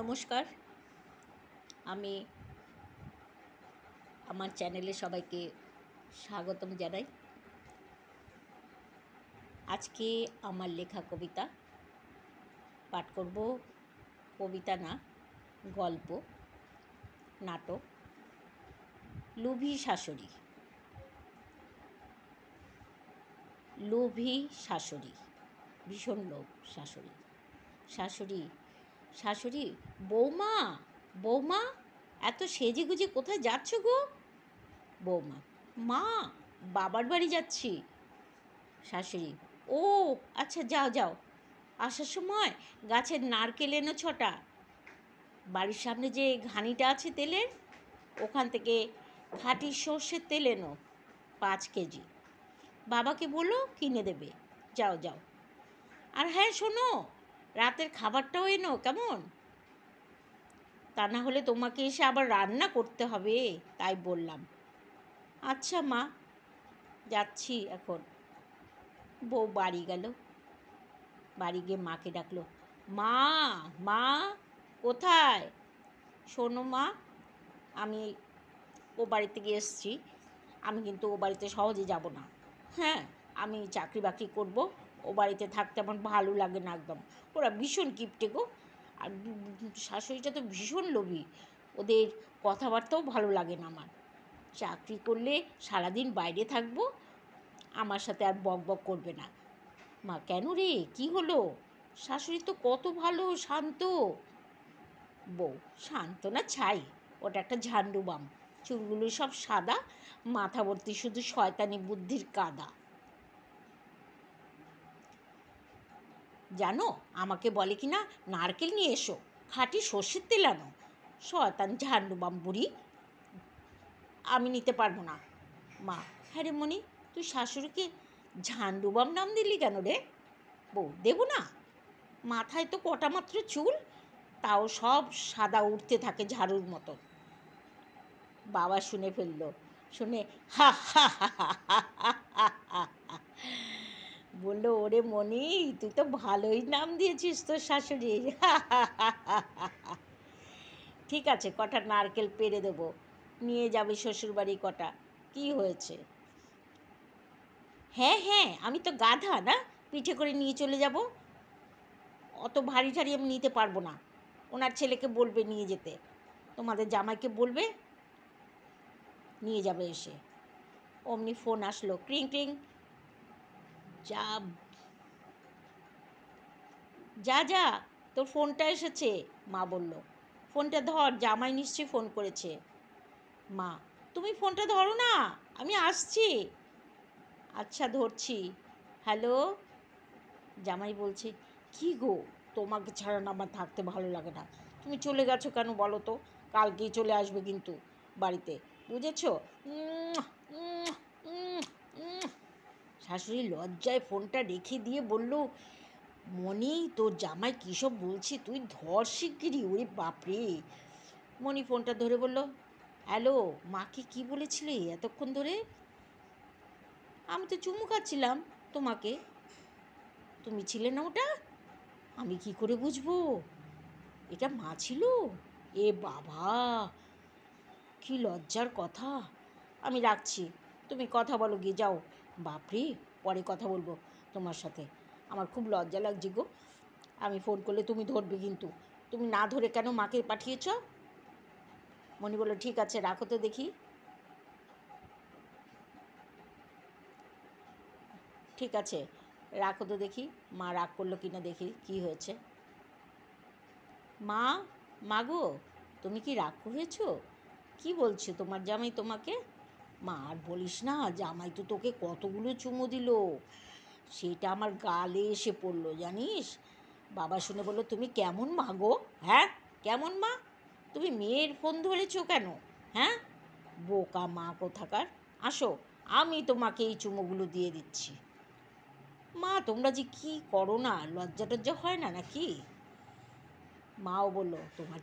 নমস্কার। আমি আমার চ্যানেলে সবাইকে স্বাগতম জানাই। আজকে আমার লেখা কবিতা পাঠ করব। কবিতা না, গল্প, নাটক। লোভী শাশুড়ি। লোভী শাশুড়ি, ভীষণ লোভ শাশুড়ি। শাশুড়ি শাশুড়ি বৌমা, বৌমা, এত সেজেগুজে কোথায় যাচ্ছ গো? বৌমা: মা, বাবার বাড়ি যাচ্ছি। শাশুড়ি: ও আচ্ছা, যাও যাও। আসার সময় গাছের নারকেল এনো 6টা। বাড়ির সামনে যে ঘানিটা আছে তেলের, ওখান থেকে খাঁটি সর্ষের তেল এনো 5 কেজি। বাবাকে বলো কিনে দেবে। যাও যাও। আর হ্যাঁ শোনো, রাতের খাবারটাও এনো কেমন? তা না হলে তোমাকে এসে আবার রান্না করতে হবে, তাই বললাম। আচ্ছা মা, যাচ্ছি এখন। বউ বাড়ি গেল। বাড়ি গিয়ে মাকে ডাকলো। মা, মা, কোথায়? শোনো মা, আমি ও বাড়িতে গিয়ে এসছি। আমি কিন্তু ও বাড়িতে সহজে যাব না। হ্যাঁ, আমি চাকরি বাকরি করব। ও বাড়িতে থাকতে আমার ভালো লাগে না একদম। ওরা ভীষণ কিপটে গো। আর শাশুড়িটা তো ভীষণ লোভী। ওদের কথাবার্তাও ভালো লাগে না আমার। চাকরি করলে সারাদিন বাইরে থাকবো, আমার সাথে আর বক বক করবে না। মা: কেন রে, কি হলো? শাশুড়ি তো কত ভালো, শান্ত। বউ: শান্ত না ছাই, ওটা একটা ঝান্ডু বাম। চুলগুলো সব সাদা, মাথা ভর্তি শুধু শয়তানি বুদ্ধির কাদা। জানো, আমাকে বলে কি না, নারকেল নিয়ে এসো, খাঁটি সর্ষের তেল আনো। শয়তান ঝান্ডু বাম বুড়ি, আমি নিতে পারবো না। মা: হ্যাঁ রে মণি, তুই শাশুড়িকে ঝান্ডু বাম নাম দিলি কেন রে? বউ: দেবো না? মাথায় তো কটা মাত্র চুল, তাও সব সাদা উঠতে থাকে ঝাড়ুর মতো। বাবা শুনে ফেলল। শুনে হা হা হা হা হা হা বললো, ওরে মনি, তুই তো ভালোই নাম দিয়েছিস তোর শাশুড়ির। ঠিক আছে, কটা নারকেল পেড়ে দেবো, নিয়ে যাবে শ্বশুরবাড়ি কটা, কি হয়েছে? হ্যাঁ হ্যাঁ, আমি তো গাধা না, পিঠে করে নিয়ে চলে যাব। অত ভারী ঠারি আমি নিতে পারবো না। ওনার ছেলেকে বলবে নিয়ে যেতে, তোমাদের জামাইকে বলবে নিয়ে যাবে এসে। অমনি ফোন আসলো, ক্রিং ক্রিং। যা যা যা, তোর ফোনটা এসেছে। মা বলল, ফোনটা ধর, জামাই নিশ্চয়ই ফোন করেছে। মা: তুমি ফোনটা ধরো না, আমি আসছি। আচ্ছা ধরছি। হ্যালো। জামাই বলছে, কি গো, তোমাকে ছাড়া না আমার থাকতে ভালো লাগে না। তুমি চলে গেছো কেন বলো তো? কালকেই চলে আসবে কিন্তু বাড়িতে, বুঝেছো? শাশুড়ি লজ্জায় ফোনটা রেখে দিয়ে বলল, মনি, তোর জামাই কী সব বলছি, তুই ধর শিগগিরি। ওরে বাপরে। মনি ফোনটা ধরে বলল, হ্যালো, মাকে কি বলেছিলে এতক্ষণ ধরে? আমি তো চুমু খাচ্ছিলাম তোমাকে। তুমি ছিলে না ওটা? আমি কি করে বুঝবো এটা মা ছিল? এ বাবা, কি লজ্জার কথা। আমি রাখছি, তুমি কথা বলো গিয়ে, যাও। বাপরে, পরে কথা বলবো তোমার সাথে, আমার খুব লজ্জা লাগছে গো। আমি ফোন করলে তুমি ধরবে কিন্তু। তুমি না ধরে কেন মাকে পাঠিয়েছ? মনি বলল, ঠিক আছে, রাখো তো দেখি। ঠিক আছে, রাখো তো দেখি। মা রাগ করলো কিনা দেখি কি হয়েছে। মা, মা গো, তুমি কি রাগ করেছ? কি বলছো তোমার জামাই তোমাকে? মা: আর বলিস না, জামাই তো তোকে কতগুলো চুমু দিল, সেটা আমার গালে এসে পড়লো জানিস। বাবা শুনে বললো, তুমি কেমন মা গো? হ্যাঁ, কেমন মা? তুমি মেয়ের ফোন ধরেছো কেন? হ্যাঁ, বোকা মা কোথাকার। আসো, আমি তোমাকে এই চুমুগুলো দিয়ে দিচ্ছি। মা, তোমরা যে কি করো না, লজ্জা টজ্জা হয় না নাকি? মাও বললো, তোমার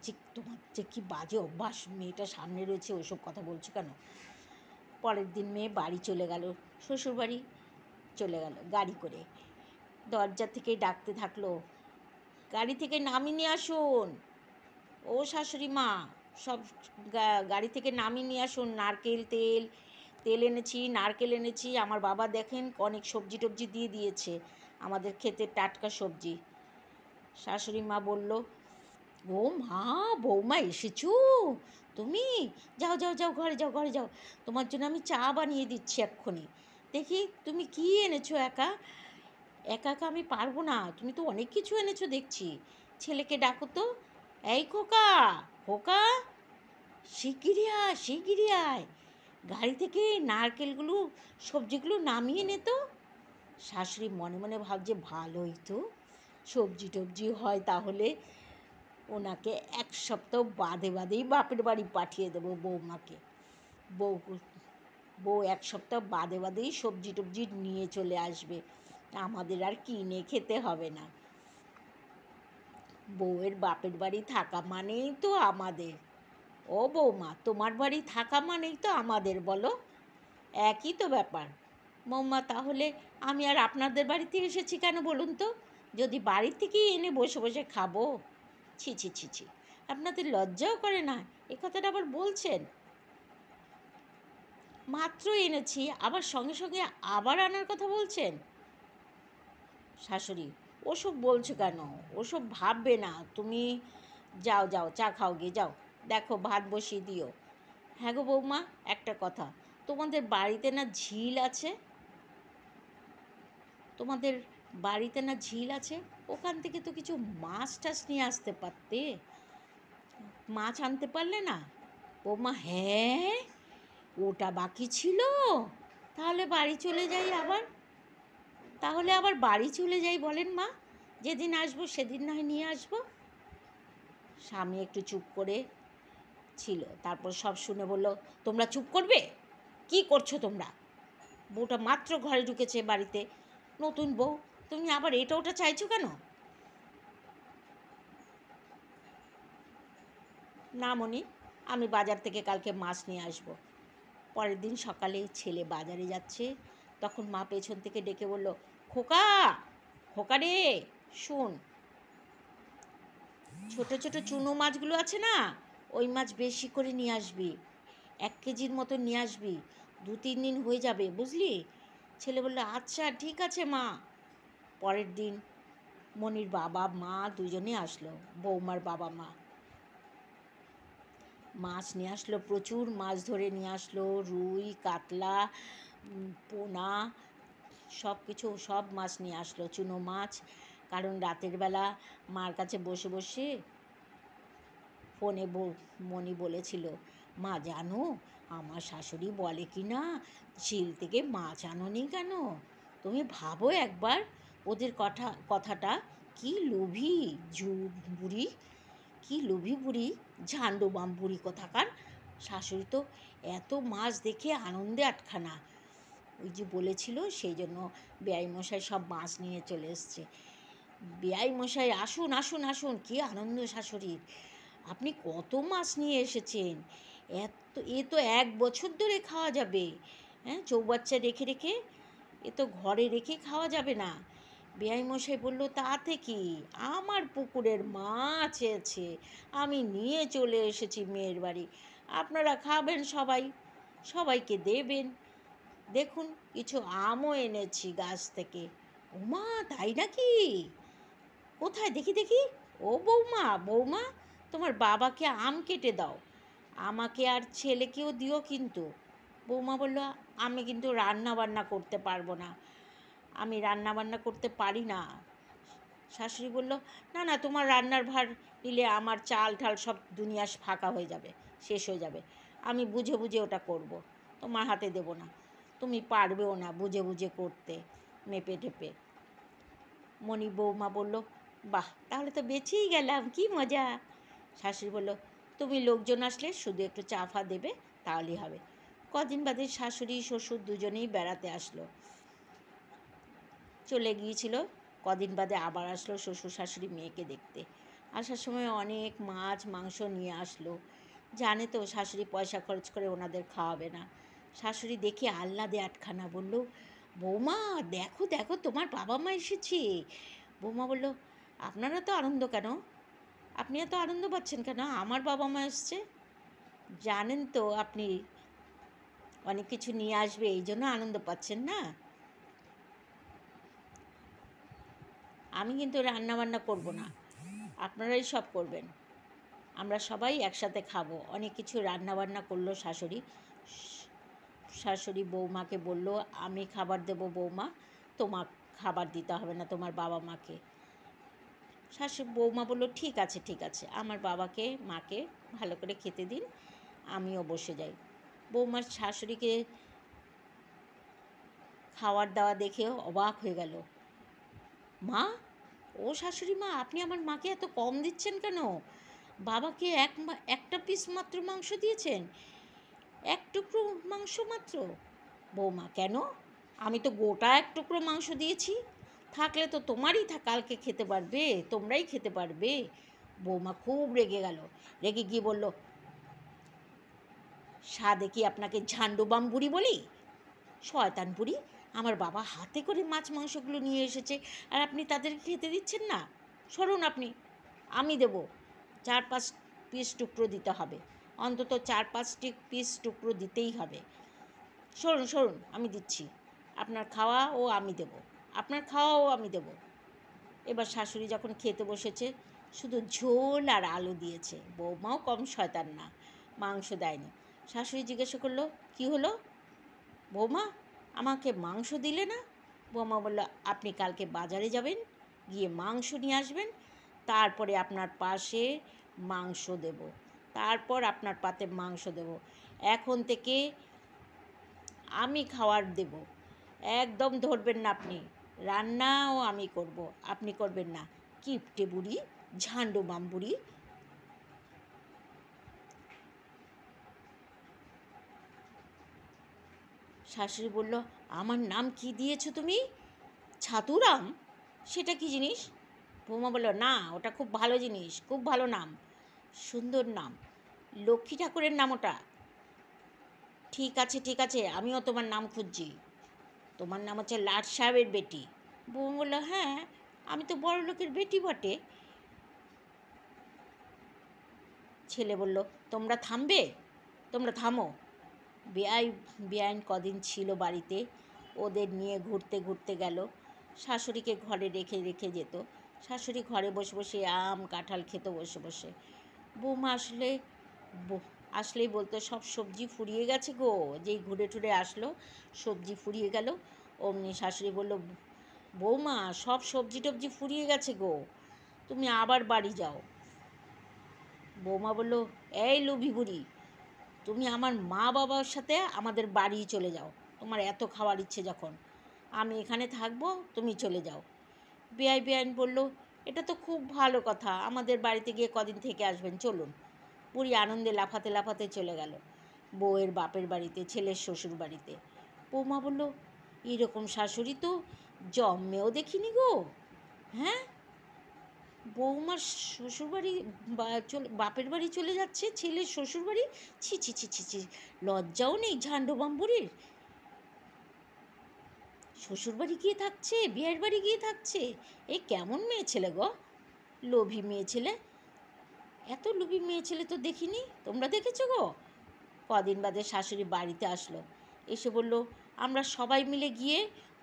যে কি বাজে অভ্যাস, মেয়েটা সামনে রয়েছে, ওইসব কথা বলছো কেন? পরের দিন মেয়ে বাড়ি চলে গেল, শ্বশুরবাড়ি চলে গেল গাড়ি করে। দরজা থেকে ডাকতে থাকলো, গাড়ি থেকে নামিয়ে নিয়ে আসুন। ও শাশুড়ি মা, সব গাড়ি থেকে নামিয়ে নিয়ে আসুন, নারকেল তেল, তেল এনেছি, নারকেল এনেছি। আমার বাবা দেখেন অনেক সবজি টবজি দিয়ে দিয়েছে, আমাদের ক্ষেতের টাটকা সবজি। শাশুড়ি মা বলল, ও মা, বৌমা এসেছো তুমি? যাও যাও যাও, ঘরে যাও, ঘরে যাও, তোমার জন্য আমি চা বানিয়ে দিচ্ছি এক্ষুনি। দেখি তুমি কি এনেছো। একা একা একা আমি পারবো না, তুমি তো অনেক কিছু এনেছো দেখছি। ছেলেকে ডাকো তো। এই খোকা, খোকা, শিগগিরি আয়, শিগগিরি আয়, গাড়ি থেকে নারকেলগুলো, সবজিগুলো নামিয়ে নে তো। শাশুড়ি মনে মনে ভাবছে, ভালোই তো, সবজি টবজি হয় তাহলে ওনাকে এক সপ্তাহ বাদে বাদেই বাপের বাড়ি পাঠিয়ে দেবো বৌমাকে। বউ বউ এক সপ্তাহ বাদে বাদেই সবজি টবজি নিয়ে চলে আসবে, আমাদের আর কিনে খেতে হবে না। বউয়ের বাপের বাড়ি থাকা মানেই তো আমাদের। ও বৌমা, তোমার বাড়ি থাকা মানেই তো আমাদের, বলো, একই তো ব্যাপার। বৌমা, তাহলে আমি আর আপনাদের বাড়িতে এসেছি কেন বলুন তো, যদি বাড়ির থেকেই এনে বসে বসে খাবো? ছি ছি ছি ছি, আপনাদের লজ্জাও করে না এ কথাটা আবার বলছেন? মাত্র এনেছি, আবার সঙ্গে সঙ্গে আবার আনার কথা বলছেন। শাশুড়ি, ওসব বলছো কেন? ওসব ভাববে না তুমি। যাও যাও, চা খাও গিয়ে, যাও, দেখো ভাত বসিয়ে দিও। হ্যাঁ গো বৌমা, একটা কথা, তোমাদের বাড়িতে না ঝিল আছে? তোমাদের বাড়িতে না ঝিল আছে? ওখান থেকে তো কিছু মাছ টাছ নিয়ে আসতে পারতে। মাছ আনতে পারলে না? বৌমা, হ্যাঁ, ওটা বাকি ছিল। তাহলে বাড়ি চলে যাই আবার। তাহলে আবার বাড়ি চলে যাই বলেন মা, যেদিন আসবো সেদিন না হয় নিয়ে আসবো। স্বামী একটু চুপ করে ছিল, তারপর সব শুনে বলল, তোমরা চুপ করবে? কি করছো তোমরা? বউটা মাত্র ঘরে ঢুকেছে বাড়িতে, নতুন বউ, তুমি আবার এটা ওটা চাইছো কেন? না মনি, আমি বাজার থেকে কালকে মাছ নিয়ে আসব। পরের দিন সকালে ছেলে বাজারে যাচ্ছে, তখন মা পেছন থেকে ডেকে বলল, খোকা, খোকা রে, শোন, ছোট ছোট চুনো মাছগুলো আছে না, ওই মাছ বেশি করে নিয়ে আসবি, 1 কেজির মতো নিয়ে আসবি, 2-3 দিন হয়ে যাবে, বুঝলি? ছেলে বলল, আচ্ছা ঠিক আছে মা। পরের দিন মনির বাবা মা দুজনে আসলো, বৌমার বাবা মা। মাছ নিয়ে আসলো, প্রচুর মাছ ধরে নিয়ে আসলো, রুই, কাতলা, পোনা, সব কিছু, সব মাছ নিয়ে আসলো, চুনো মাছ। কারণ রাতের বেলা মার কাছে বসে বসে ফোনে মনি বলেছিল, মা জানো, আমার শাশুড়ি বলে কি না, ঝিল থেকে মাছ আনোনি কেন? তুমি ভাবো একবার, ওদের কথাটা, কি লোভী বুড়ি, কি লোভী বুড়ি, ঝান্ডুবাম বুড়ি কোথাকার। শাশুড়ি তো এত মাছ দেখে আনন্দে আটখানা। ওই যে বলেছিল, সেই জন্য বেয়াইমশাই সব মাছ নিয়ে চলে এসছে। বেয়াইমশাই, আসুন আসুন আসুন, কী আনন্দ শাশুড়ির, আপনি কত মাছ নিয়ে এসেছেন, এ তো 1 বছর ধরে খাওয়া যাবে। হ্যাঁ, চৌবাচ্চা রেখে রেখে, এ তো ঘরে রেখে খাওয়া যাবে না। বেয়াইমশাই বলল, তাতে কি, আমার পুকুরের মাছ আছে, আমি নিয়ে চলে এসেছি মেয়ের বাড়ি, আপনারা খাবেন সবাই, সবাইকে দেবেন। দেখুন, কিছু আমও এনেছি গাছ থেকে। ওমা, তাই নাকি? কোথায় দেখি দেখি। ও বৌমা, বৌমা, তোমার বাবাকে আম কেটে দাও, আমাকে আর ছেলেকেও দিও কিন্তু। বৌমা বলল, আমি কিন্তু রান্না বান্না করতে পারবো না, আমি রান্না বান্না করতে পারি না। শাশুড়ি বলল, না না, তোমার রান্নার ভার নিলে আমার চাল ঠাল সব দুনিয়া ফাঁকা হয়ে যাবে, শেষ হয়ে যাবে, আমি বুঝে বুঝে ওটা করব, তোমার হাতে দেব না, তুমি পারবেও না বুঝে বুঝে করতে, মেপে টেপে। মণি বৌমা বলল, বাহ, তাহলে তো বেঁচেই গেলাম, কি মজা। শাশুড়ি বলল, তুমি লোকজন আসলে শুধু একটু চা ফা দেবে, তাহলেই হবে। কদিন বাদে শাশুড়ি শ্বশুর দুজনেই বেড়াতে আসলো, চলে গিয়েছিল। কদিন বাদে আবার আসলো শ্বশুর শাশুড়ি মেয়েকে দেখতে। আসার সময় অনেক মাছ মাংস নিয়ে আসলো, জানে তো শাশুড়ি পয়সা খরচ করে ওনাদের খাওয়াবে না। শাশুড়ি দেখে আহ্লাদে আটখানা, বলল, বৌমা দেখো দেখো, তোমার বাবা মা এসেছে। বৌমা বলল, আপনারা তো আনন্দ কেন? আপনি এত আনন্দ পাচ্ছেন কেন? আমার বাবা মা এসছে, জানেন তো আপনি অনেক কিছু নিয়ে আসবে, এই জন্য আনন্দ পাচ্ছেন না? আমি কিন্তু রান্নাবান্না করব না, আপনারাই সব করবেন। আমরা সবাই একসাথে খাবো। অনেক কিছু রান্নাবান্না করলো শাশুড়ি। শাশুড়ি বৌমাকে বলল, আমি খাবার দেবো বৌমা, তোমার খাবার দিতে হবে না তোমার বাবা মাকে। বৌমা বলল, ঠিক আছে ঠিক আছে, আমার বাবাকে মাকে ভালো করে খেতে দিন, আমিও বসে যাই। বৌমার শাশুড়িকে খাওয়ার দাওয়া দেখে অবাক হয়ে গেল। মা, ও শাশুড়ি মা, আপনি আমার মাকে এত কম দিচ্ছেন কেন? বাবাকে একটা পিস মাত্র মাংস দিয়েছেন, এক টুকরো মাংস মাত্র। বৌমা, কেন? আমি তো গোটা এক টুকরো মাংস দিয়েছি, থাকলে তো তোমারই কালকে খেতে পারবে, তোমরাই খেতে পারবে। বৌমা খুব রেগে গেল, রেগে গিয়ে বলল, সাধে কি আপনাকে ঝান্ডুবাম বুড়ি বলি? শয়তান বুড়ি, আমার বাবা হাতে করে মাছ মাংসগুলো নিয়ে এসেছে আর আপনি তাদেরকে খেতে দিচ্ছেন না। সরুন আপনি, আমি দেবো। 4-5 পিস টুকরো দিতে হবে, অন্তত 4-5টি পিস টুকরো দিতেই হবে। সরুন সরুন, আমি দিচ্ছি। আপনার খাওয়াও আমি দেবো, আপনার খাওয়াও আমি দেবো। এবার শাশুড়ি যখন খেতে বসেছে, শুধু ঝোল আর আলু দিয়েছে। বৌমাও কম শয়তান না, মাংস দেয়নি। শাশুড়ি জিজ্ঞাসা করলো, কি হলো বৌমা, আমাকে মাংস দিলে না? বৌমা বলল, আপনি কালকে বাজারে যাবেন, গিয়ে মাংস নিয়ে আসবেন, তারপরে আপনার পাশে মাংস দেব, তারপর আপনার পাতে মাংস দেব। এখন থেকে আমি খাওয়ার দেব, একদম ধরবেন না আপনি। রান্নাও আমি করব, আপনি করবেন না। কিপটে বুড়ি, ঝান্ডু বাম বুড়ি। শাশুড়ি বলল, আমার নাম কি দিয়েছো তুমি? ছাতুরাম? সেটা কি জিনিস? বৌমা বলল, না, ওটা খুব ভালো জিনিস, খুব ভালো নাম, সুন্দর নাম, লক্ষ্মী ঠাকুরের নাম ওটা। ঠিক আছে ঠিক আছে, আমিও তোমার নাম খুঁজছি। তোমার নাম হচ্ছে লাট সাহেবের বেটি। বৌমা বলল, হ্যাঁ, আমি তো বড় লোকের বেটি বটে। ছেলে বলল, তোমরা থামবে, তোমরা থামো। বেআইন কদিন ছিল বাড়িতে, ওদের নিয়ে ঘুরতে ঘুরতে গেল। শাশুড়িকে ঘরে রেখে রেখে যেত। শাশুড়ি ঘরে বসে বসে আম কাঁঠাল খেত বসে বসে। বৌমা আসলেই বলতো, সব সবজি ফুরিয়ে গেছে গো। যেই ঘুরে টুরে আসলো, সবজি ফুরিয়ে গেল। অমনি শাশুড়ি বলল, বৌমা, সব সবজি টবজি ফুরিয়ে গেছে গো, তুমি আবার বাড়ি যাও। বৌমা বলল, এই লুভি বুড়ি, তুমি আমার মা বাবার সাথে আমাদের বাড়ি চলে যাও, তোমার এত খাওয়ার ইচ্ছে যখন। আমি এখানে থাকবো, তুমি চলে যাও। বেআইন বলল, এটা তো খুব ভালো কথা, আমাদের বাড়িতে গিয়ে কদিন থেকে আসবেন, চলুন। বুড়ি আনন্দে লাফাতে লাফাতে চলে গেল বউয়ের বাপের বাড়িতে, ছেলের শ্বশুর বাড়িতে। বৌমা বলল, এরকম শাশুড়ি তো জন্মেও দেখিনি গো। হ্যাঁ, বৌমার শ্বশুরবাড়ি বাপের বাড়ি চলে যাচ্ছে, ছেলের শ্বশুরবাড়ি। ছি ছি ছি ছি ছি, লজ্জাও নেই ঝান্ডুবাম বুড়ির। শ্বশুরবাড়ি গিয়ে থাকছে, বিয়ের বাড়ি গিয়ে থাকছে, এই কেমন মেয়ে ছেলে গো, লোভী মেয়ে ছেলে। এত লোভী মেয়ে ছেলে তো দেখিনি, তোমরা দেখেছো গো? কদিন বাদে শাশুড়ি বাড়িতে আসলো, এসে বলল, আমরা সবাই মিলে গিয়ে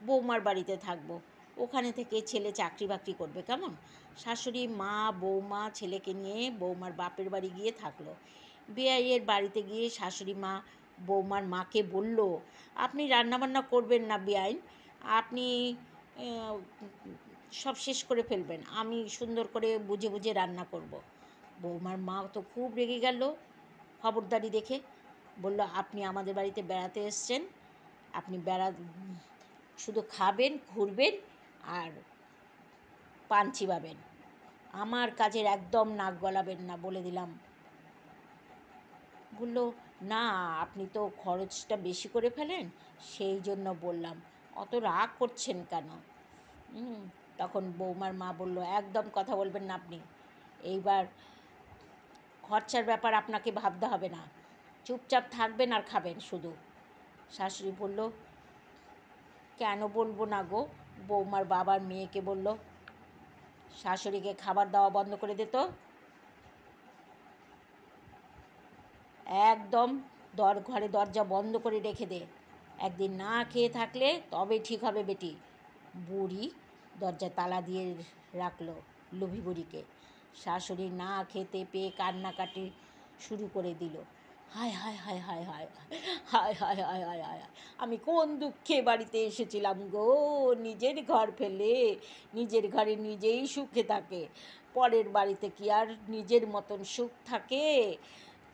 বৌমার বাড়িতে থাকবো, ওখানে থেকে ছেলে চাকরি বাকরি করবে, কেমন? শাশুড়ি, মা, বৌমা ছেলেকে নিয়ে বৌমার বাপের বাড়ি গিয়ে থাকলো। বেআইয়ের বাড়িতে গিয়ে শাশুড়ি মা বৌমার মাকে বলল, আপনি রান্নাবান্না করবেন না বেআইন, আপনি সব শেষ করে ফেলবেন, আমি সুন্দর করে বুঝে বুঝে রান্না করব। বৌমার মা তো খুব রেগে গেল খবরদারি দেখে, বলল, আপনি আমাদের বাড়িতে বেড়াতে এসছেন, আপনি শুধু খাবেন, ঘুরবেন আর পান চিবাবেন, আমার কাজের একদম নাক গলাবেন না, বলে দিলাম। বলল, না, আপনি তো খরচটা বেশি করে ফেলেন, সেই জন্য বললাম, অত রাগ করছেন কেন? তখন বৌমার মা বলল, একদম কথা বলবেন না আপনি, এইবার খরচার ব্যাপার আপনাকে ভাবতে হবে না, চুপচাপ থাকবেন আর খাবেন শুধু। শাশুড়ি বলল, কেন বলবো না গো? বৌমার বাবার মেয়েকে বলল, শাশুড়িকে খাবার দেওয়া বন্ধ করে দিত। একদম ঘরে দরজা বন্ধ করে রেখে দে, একদিন না খেয়ে থাকলে তবে ঠিক হবে বেটি। বুড়ি দরজায় তালা দিয়ে রাখলো লোভী বুড়িকে। শাশুড়ি না খেতে পেয়ে কান্নাকাটি শুরু করে দিল। হায় হায় হায় হায় হায় হায় হায় হায় হায় হায়, আমি কোন দুঃখে বাড়িতে এসেছিলাম গো, নিজের ঘর ফেলে নিজের ঘরে নিজেই সুখে থাকে, পরের বাড়িতে কি আর নিজের মতন সুখ থাকে।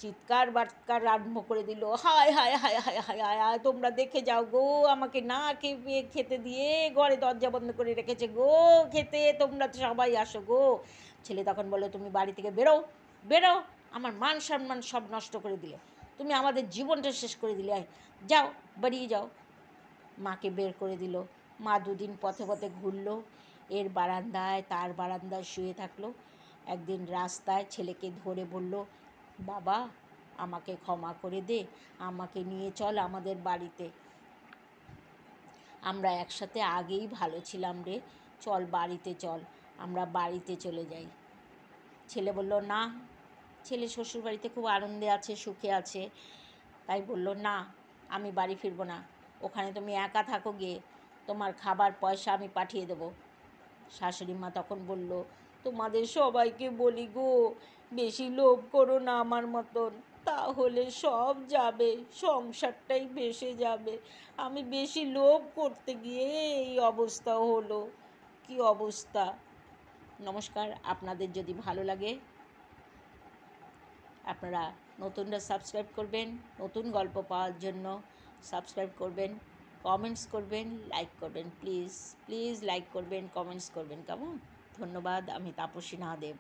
চিৎকার বাটকার আরম্ভ করে দিল, হায় হায় হায় হায় হায় হায় হায়, তোমরা দেখে যাও গো, আমাকে না খেয়ে খেতে দিয়ে ঘরে দরজা বন্ধ করে রেখেছে গো, খেতে তোমরা তো সবাই আসো গো। ছেলে তখন বললো, তুমি বাড়ি থেকে বেরো, বেরো, আমার মান সম্মান সব নষ্ট করে দিলে, তুমি আমাদের জীবনটা শেষ করে দিলে, যাও বেরিয়ে যাও। মাকে বের করে দিল। মা দুদিন পথে পথে ঘুরলো, এর বারান্দায় তার বারান্দায় শুয়ে থাকলো। একদিন রাস্তায় ছেলেকে ধরে বলল, বাবা আমাকে ক্ষমা করে দে, আমাকে নিয়ে চল আমাদের বাড়িতে, আমরা একসাথে আগেই ভালো ছিলাম রে, চল বাড়িতে চল, আমরা বাড়িতে চলে যাই। ছেলে বলল না, ছেলে শ্বশুরবাড়িতে খুব আনন্দে আছে, সুখে আছে, তাই বলল না, আমি বাড়ি ফিরবো না, ওখানে তুমি একা থাকো গিয়ে, তোমার খাবার পয়সা আমি পাঠিয়ে দেবো। শাশুড়ি মা তখন বলল, তোমাদের সবাইকে বলি গো, বেশি লোভ করো না আমার মতন, তাহলে সব যাবে, সংসারটাই ভেসে যাবে। আমি বেশি লোভ করতে গিয়ে এই অবস্থা হলো, কি অবস্থা। নমস্কার, আপনাদের যদি ভালো লাগে আপনারা নতুনরা সাবস্ক্রাইব করবেন, নতুন গল্প পাওয়ার জন্য সাবস্ক্রাইব করবেন, কমেন্টস করবেন, লাইক করবেন, প্লিজ প্লিজ লাইক করবেন, কমেন্টস করবেন, কেমন। ধন্যবাদ, আমি তাপসী নাদেব।